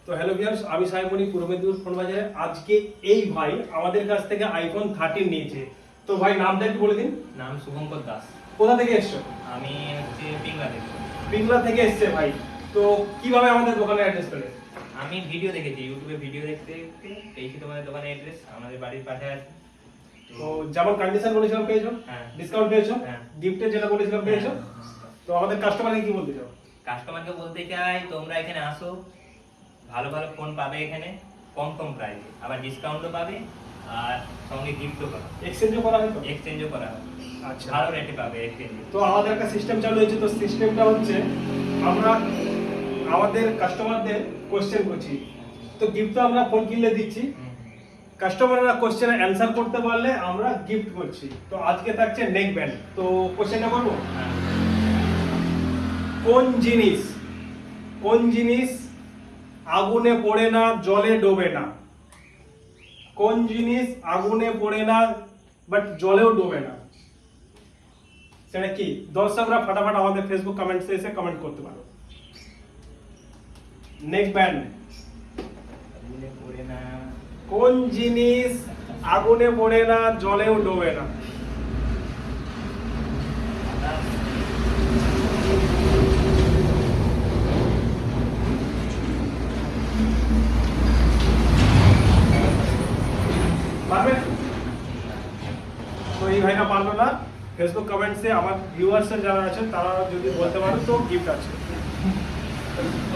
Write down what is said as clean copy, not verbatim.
তো hello viewers, আমি সাহেবমণি পূর্ব Medinipur phone বাজারে। আজকে এই ভাই আমাদের কাছ থেকে আইফোন 13 নিয়েছে। তো ভাই নামটা একটু বলে দিন। নাম শুভঙ্কর দাস। কোথা থেকে এসছো? আমি হচ্ছে পিংলা থেকে। পিংলা থেকে এসছে ভাই। তো কিভাবে আমাদের দোকানের অ্যাড্রেস পেলে? আমি ভিডিও দেখেছি, ইউটিউবে ভিডিও দেখতে দেখতে পেয়েছি তোমাদের দোকানের অ্যাড্রেস। আমাদের বাড়ির পাশে আছে। তো যেমন কন্ডিশন বলেছিলাম পেয়েছো, হ্যাঁ। ডিসকাউন্ট পেয়েছো, হ্যাঁ। গিফটের যেটা বলেছিলাম পেয়েছো। তো আমাদের কাস্টমারকে কি বলতে চাও? কাস্টমারকে বলতে চাই তোমরা এখানে আসো, ভালো ভালো ফোন পাবে এখানে কম কম প্রাইসে, আবার ডিসকাউন্টও পাবে আর সঙ্গে গিফটও পাবে। এক্সচেঞ্জও করা হয় তো? এক্সচেঞ্জও করা হবে, আচ্ছা, ভালো রেটে পাবে এক্সচেঞ্জ। তো আমাদের একটা সিস্টেম চালু হয়েছে। তো সিস্টেমটা হচ্ছে আমরা আমাদের কাস্টমারদের কোশ্চেন করছি। তো গিফট তো আমরা ফোন কিনলে দিচ্ছি, কাস্টমাররা কোশ্চেনের অ্যান্সার করতে পারলে আমরা গিফট করছি। তো আজকে থাকছে নেক ব্যান্ড। তো কোশ্চেনটা করবো, কোন জিনিস আগুনে পড়ে না জলে ডোবে না? কোন জিনিস আগুনে পড়ে না বাট জলেও ডোবে না? সেটা কি? দর্শকরা ফাটাফাট আমাদের ফেসবুক কমেন্টসে এসে কমেন্ট করতে পারো। Neck band. আগুনে পড়ে না, কোন জিনিস আগুনে পড়ে না জলেও ডোবে না? পারবে? তো এই ভাইটা পারলো না। ফেসবুক কমেন্টসে আমার ভিউয়ার্স যারা আছেন তারা যদি বলতে পারো তো গিফট আছে।